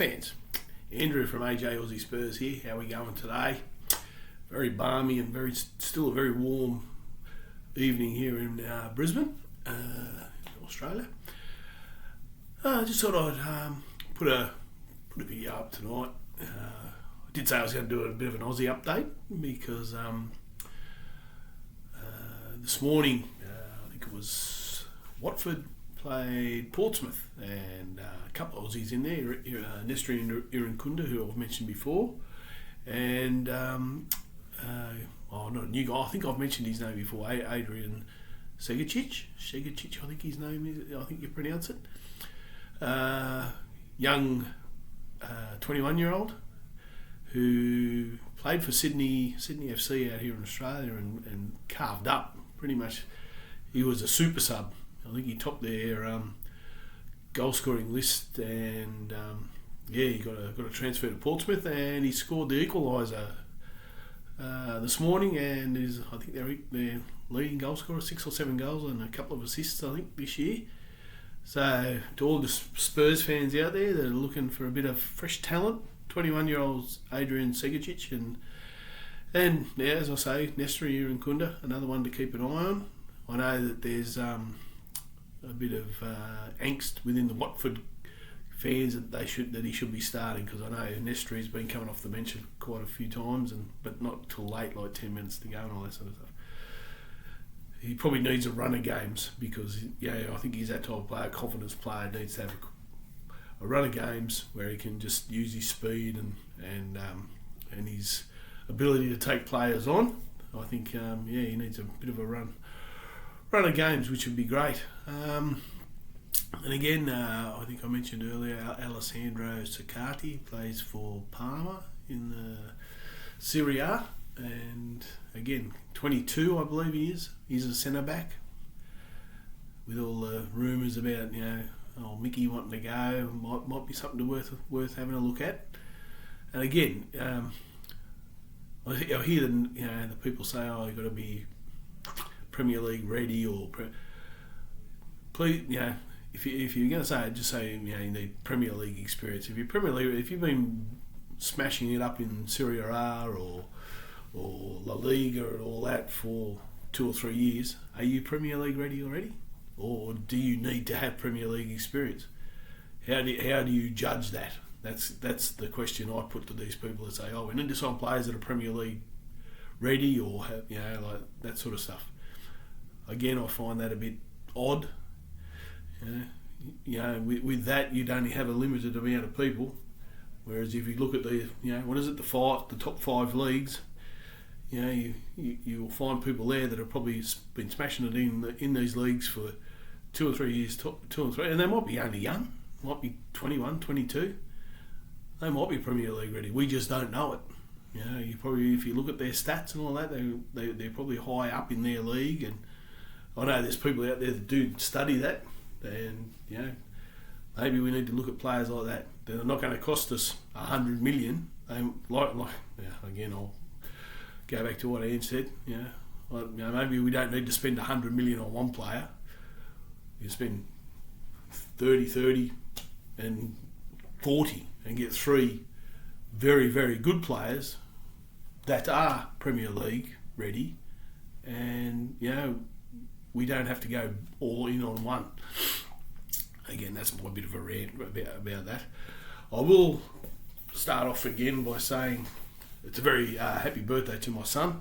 Fans, Andrew from AJ Aussie Spurs here. How are we going today? Very balmy and still a very warm evening here in Brisbane, Australia. I just thought I'd put a video up tonight. I did say I was going to do a bit of an Aussie update because this morning, I think it was Watford played Portsmouth, and a couple of Aussies in there, Nestri and Irankunda, who I've mentioned before, and not a new guy, I think I've mentioned his name before, Adrian Segacic, I think his name is, I think you pronounce it. Young 21-year-old who played for Sydney FC out here in Australia and carved up pretty much. He was a super sub. I think he topped their goal scoring list, and he got a transfer to Portsmouth, and he scored the equaliser this morning, and I think they're leading goal scorer, 6 or 7 goals and a couple of assists, I think, this year. So to all the Spurs fans out there that are looking for a bit of fresh talent, 21-year-old Adrian Segacic, and yeah, as I say, Nestri Irankunda, another one to keep an eye on. I know that there's a bit of angst within the Watford fans that he should be starting, because I know Nestri's been coming off the bench quite a few times, but not till late, like 10 minutes to go and all that sort of stuff. He probably needs a run of games because I think he's that type of player, confidence player, needs to have a run of games where he can just use his speed and his ability to take players on. I think he needs a bit of a run of games, which would be great. And again, I think I mentioned earlier, Alessandro Saccardi plays for Parma in the Serie A, and again, 22 I believe he is. He's a centre back. With all the rumours about Mickey wanting to go, might be something worth having a look at. And again, I hear the people say, you've got to be Premier League ready, or please, if you're going to say it, just say you need Premier League experience. If you've been smashing it up in Serie A or La Liga and all that for 2 or 3 years, are you Premier League ready already, or do you need to have Premier League experience? How do you judge that? That's the question I put to these people that say, we need to sign players that are Premier League ready, or have, like that sort of stuff. Again, I find that a bit odd. With that, you'd only have a limited amount of people. Whereas if you look at the top 5 leagues, you'll find people there that have probably been smashing it in these leagues for 2 or 3 years, 2 or 3, and they might be only young, might be 21, 22. They might be Premier League ready. We just don't know it. You probably, if you look at their stats and all that, they're probably high up in their league, and I know there's people out there that do study that, and maybe we need to look at players like that. They're not going to cost us 100 million. Again, I'll go back to what Ian said. Maybe we don't need to spend 100 million on one player. You spend 30, and 40, and get 3 very, very good players that are Premier League ready, and we don't have to go all in on one. Again, that's my bit of a rant about that. I will start off again by saying it's a very happy birthday to my son,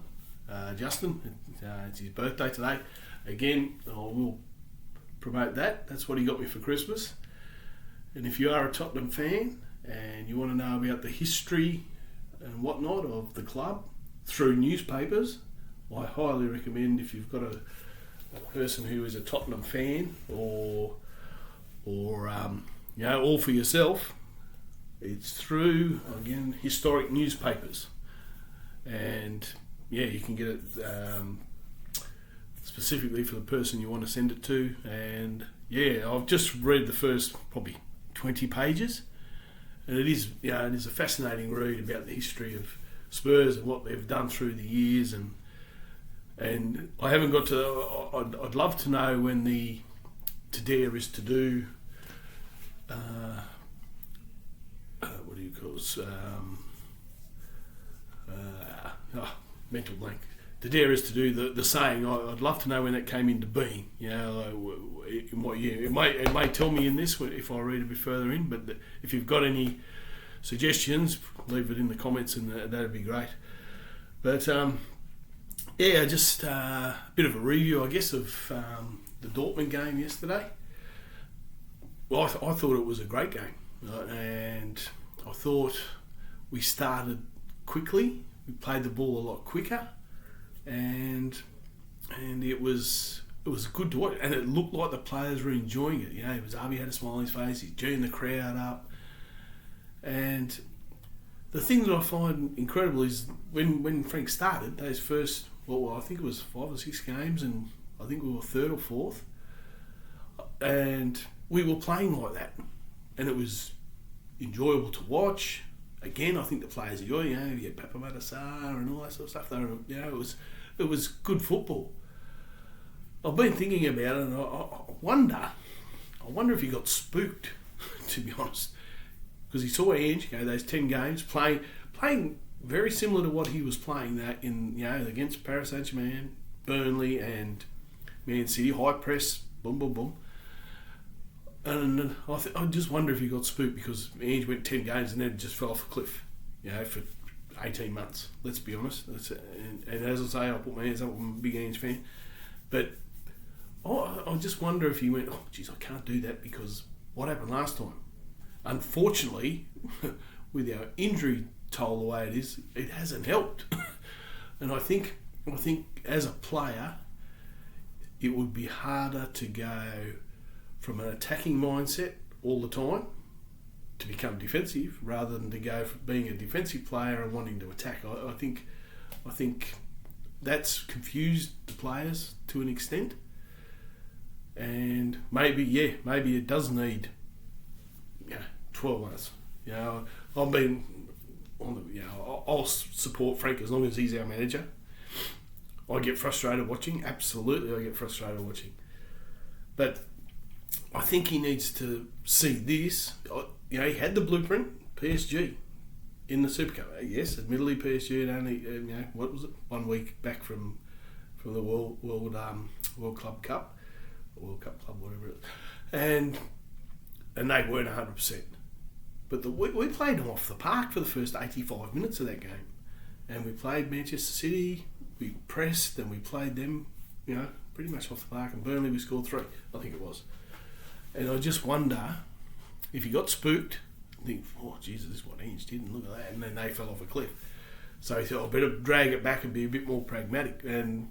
Justin. It's his birthday today. Again, I will promote that. That's what he got me for Christmas. And if you are a Tottenham fan and you want to know about the history and whatnot of the club through newspapers, I highly recommend, if you've got a person who is a Tottenham fan or all for yourself, it's through, again, historic newspapers, and you can get it specifically for the person you want to send it to. And I've just read the first probably 20 pages, and it is a fascinating read about the history of Spurs and what they've done through the years, and I haven't got to. I'd love to know when the Tadea is to do because mental blank. The dare is to do the saying. I'd love to know when that came into being. In what year? It may tell me in this if I read a bit further in. But if you've got any suggestions, leave it in the comments, and that'd be great. But just a bit of a review, I guess, of the Dortmund game yesterday. Well, I thought it was a great game, right? And I thought we started quickly. We played the ball a lot quicker, and it was good to watch. And it looked like the players were enjoying it. It was Aussie had a smile on his face. He's geeing the crowd up. And the thing that I find incredible is when Frank started those first, I think it was 5 or 6 games, and I think we were 3rd or 4th, and we were playing like that, and it was enjoyable to watch. Again, I think the players enjoy. You had Papa Matassar and all that sort of stuff. It was good football. I've been thinking about it, and I wonder if he got spooked, to be honest, because he saw Ange those 10 games playing very similar to what he was playing that in against Paris Saint-Germain, Burnley, and Man City, high press, boom, boom, boom. And I just wonder if he got spooked because Ange went 10 games and then just fell off a cliff, for 18 months. Let's be honest. And as I say, I put my hands up. I'm a big Ange fan, but I just wonder if he went, oh, geez, I can't do that because what happened last time? Unfortunately, with our injury toll the way it is, it hasn't helped. And I think as a player, it would be harder to go from an attacking mindset all the time to become defensive rather than to go from being a defensive player and wanting to attack. I think that's confused the players to an extent, and maybe it does need 12 months. I've been on the, I'll support Frank as long as he's our manager. I get frustrated watching. Absolutely, I get frustrated watching. But I think he needs to see this. He had the blueprint, PSG, in the Super Cup. Yes, admittedly, PSG had only, what was it, 1 week back from the World Club Cup, World Cup Club, whatever it is, and they weren't 100%. But we played them off the park for the first 85 minutes of that game, and we played Manchester City. We pressed and we played them, pretty much off the park. And Burnley, we scored 3, I think it was. And I just wonder if he got spooked, think, oh, Jesus, this is what Ange did, and look at that. And then they fell off a cliff. So he thought, I better drag it back and be a bit more pragmatic. And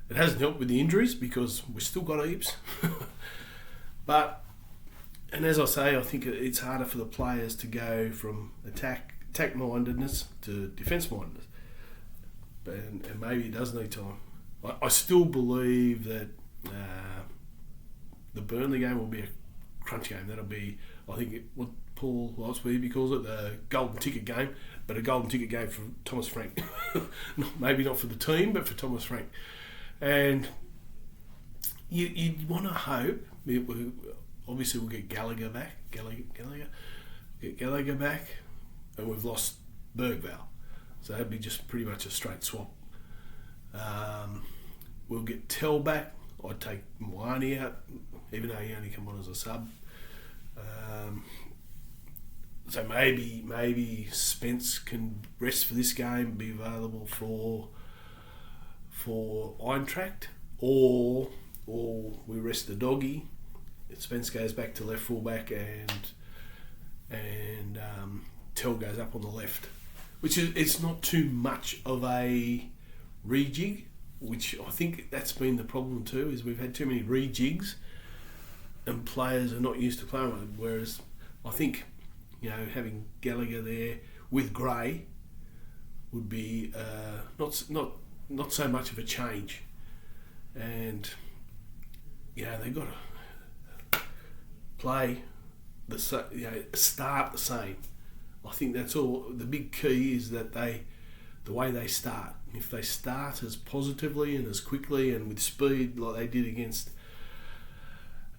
it hasn't helped with the injuries because we've still got heaps. But, and as I say, I think it's harder for the players to go from attack-mindedness to defence-mindedness. And maybe it does need time. I still believe that the Burnley game will be a crunch game. That'll be, I think, what Paul Aussie calls it, the golden ticket game, but a golden ticket game for Thomas Frank. Maybe not for the team, but for Thomas Frank. And you want to hope, obviously we'll get Gallagher back, and we've lost Bergvall. So that'd be just pretty much a straight swap. We'll get Tell back. I'd take Mwani out, even though he only come on as a sub. So maybe Spence can rest for this game and be available for Eintracht, or we rest the doggy. Spence goes back to left fullback and Tell goes up on the left. Which is, it's not too much of a rejig, which I think that's been the problem too, is we've had too many rejigs and players are not used to playing with it. Whereas I think, having Gallagher there with Gray would be not so much of a change. And they've got to play start the same. I think that's all. The big key is that the way they start. If they start as positively and as quickly and with speed like they did against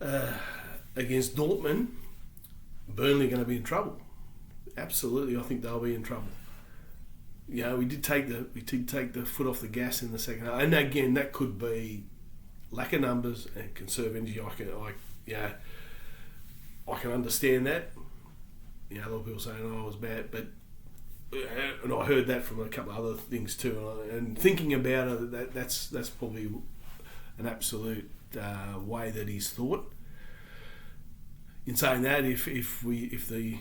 Dortmund, Burnley are going to be in trouble. absolutely, I think they'll be in trouble. We did take the foot off the gas in the second half, and again, that could be lack of numbers and conserve energy. I can understand that. A lot of people saying, "Oh, it was bad," but and I heard that from a couple of other things too. And thinking about it, that's probably an absolute way that he's thought. In saying that, if the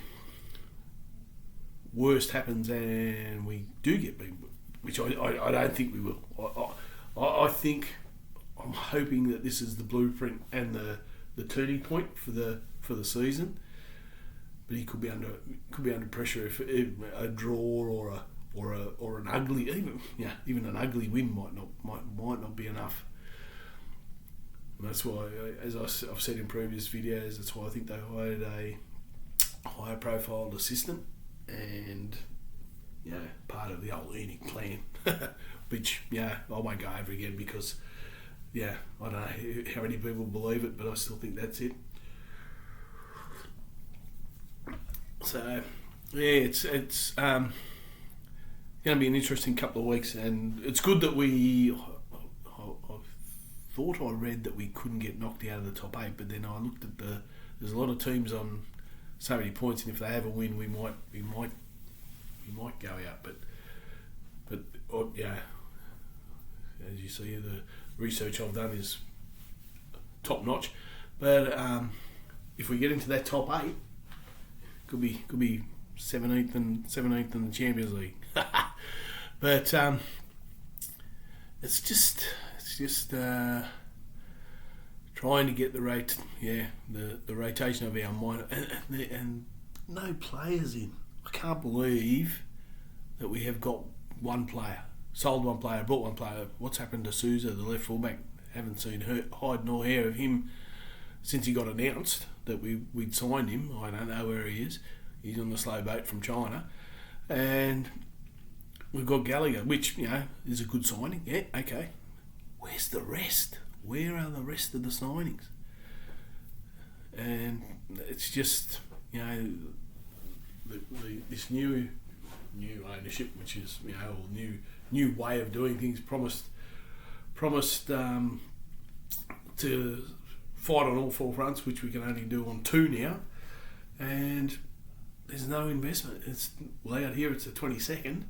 worst happens and we do get beat, which I don't think we will. I think I'm hoping that this is the blueprint and the turning point for the season. But he could be under pressure if a draw or an ugly even an ugly win might not be enough. And that's why, as I've said in previous videos, that's why I think they hired a higher profile assistant and part of the old ENIC plan, which I won't go over again because I don't know how many people believe it, but I still think that's it. So it's going to be an interesting couple of weeks, and it's good that I thought I read that we couldn't get knocked out of the top 8, but then I looked at there's a lot of teams on so many points, and if they have a win, we might go out. But as you see, the research I've done is top notch. But if we get into that top 8, could be 17th in the Champions League. But it's just trying to get the rotation of our mind and no players in. I can't believe that we have got one player, sold one player, bought one player. What's happened to Sousa, the left fullback? Haven't seen hide nor hair of him since he got announced that we'd signed him. I don't know where he is. He's on the slow boat from China. And we've got Gallagher, which, is a good signing. Yeah, okay. Where's the rest? Where are the rest of the signings? And it's just, this new ownership, which is, new way of doing things, promised to fight on all four fronts, which we can only do on 2 now, and there's no investment. It's out here. It's the 22nd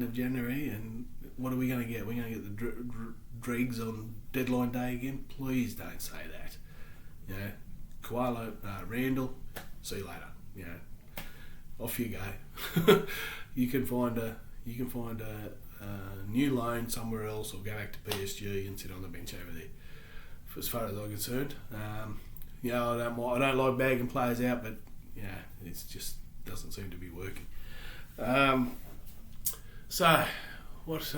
of January, and what are we going to get? We're going to get the dregs on deadline day again. Please don't say that. Koala, Randall, see you later. Off you go. You can find a new loan somewhere else, or go back to PSG and sit on the bench over there. As far as I'm concerned, I don't like bagging players out, but it just doesn't seem to be working. So we've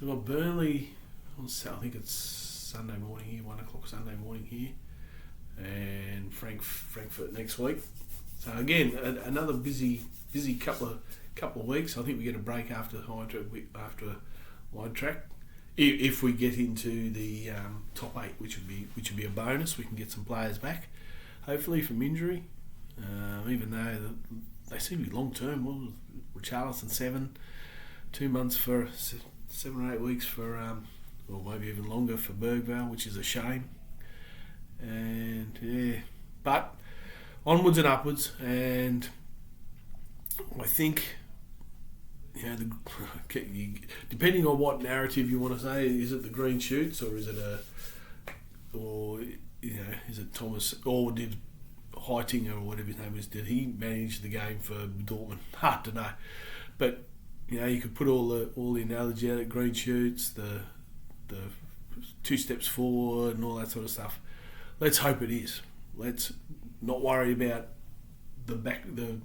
got Burnley. I think it's Sunday morning here, 1:00 Sunday morning here, and Frankfurt next week. So again, another busy couple of weeks. I think we get a break after Wide Track. If we get into the top 8, which would be a bonus, we can get some players back, hopefully from injury. Even though they seem to be long term. Well, Richarlison 2 months for 7 or 8 weeks for, or maybe even longer for Bergvall, which is a shame. And but onwards and upwards, and I think. Depending on what narrative you want to say, is it the green shoots, or is it is it Thomas, or did Heitinga, or whatever his name is, did he manage the game for Dortmund? Hard to know, but you could put all the analogy out at green shoots, the 2 steps forward, and all that sort of stuff. Let's hope it is. Let's not worry about the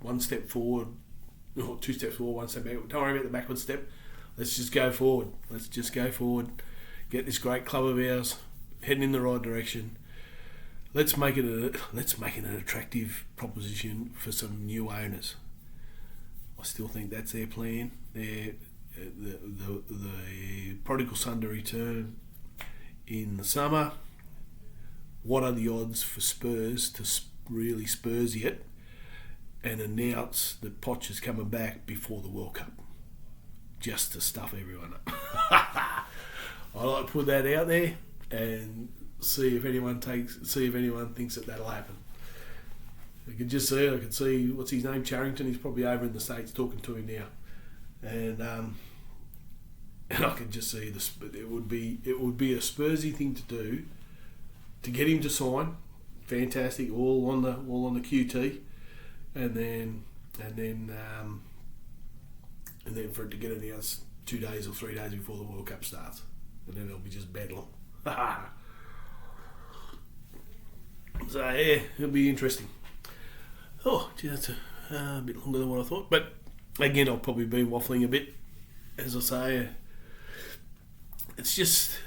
1 step forward. 2 steps forward, 1 step back. Don't worry about the backward step. Let's just go forward. Get this great club of ours heading in the right direction. Let's make it an attractive proposition for some new owners. I still think that's their plan. The prodigal son to return in the summer. What are the odds for Spurs to really Spursy it and announce that Poch is coming back before the World Cup, just to stuff everyone up. I like to put that out there and see if anyone thinks that that'll happen. I can see what's his name, Charrington. He's probably over in the States talking to him now, and I can just see this. It would be a Spursy thing to do to get him to sign. Fantastic, all on the QT, and then for it to get announced 2 days or 3 days before the World Cup starts, and then it'll be just bedlam. So yeah, it'll be interesting. Oh, gee, that's a bit longer than what I thought, but again, I've probably been waffling a bit. As I say, it's just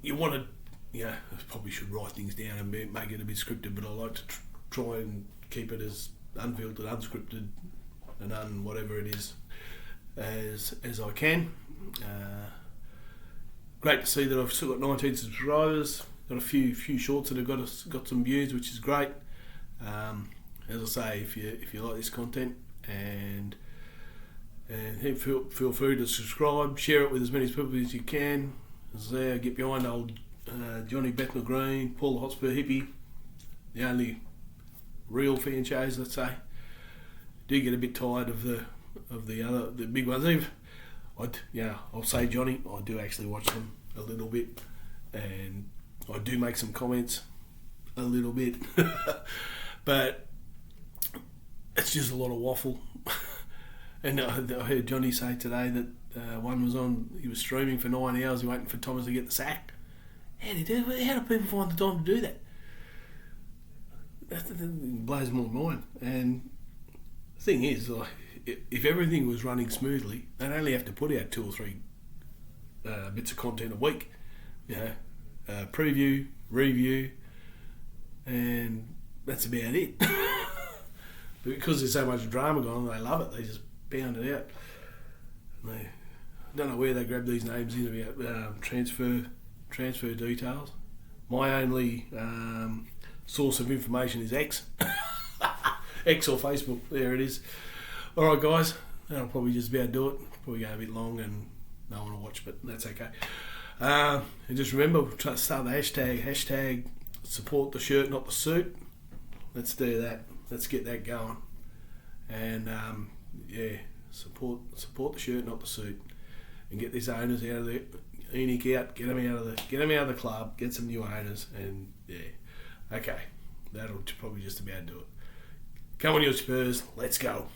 you want to. I probably should write things down and make it a bit scripted, but I like to try and keep it as unfiltered, unscripted, and whatever it is as I can. Great to see that I've still got 19 subscribers. Got a few shorts that have got some views, which is great. As I say, if you like this content and feel free to subscribe, share it with as many people as you can. As I get behind old Johnny Bethnal Green, Paul the Hotspur Hippie, the only real fan shows, let's say. Do get a bit tired of the big ones. I'll say Johnny, I do actually watch them a little bit, and I do make some comments a little bit, but it's just a lot of waffle. And I heard Johnny say today that one was on, he was streaming for 9 hours waiting for Thomas to get the sack. How do people find the time to do that? That blows my mind. And the thing is, like, if everything was running smoothly, they'd only have to put out 2 or 3 bits of content a week. Preview, review, and that's about it. Because there's so much drama going on, they love it. They just pound it out. I don't know where they grab these names in about transfer details. My only source of information is X. X or Facebook. There it is. Alright guys, that'll probably just about do it. Probably go a bit long and no one will watch, but that's okay. And just remember, start the hashtag support the shirt, not the suit. Let's do that. Let's get that going. And support the shirt, not the suit, and get these owners out of the ENIC out. Get them out of the club. Get some new owners, and okay, that'll probably just about do it. Come on, you Spurs. Let's go.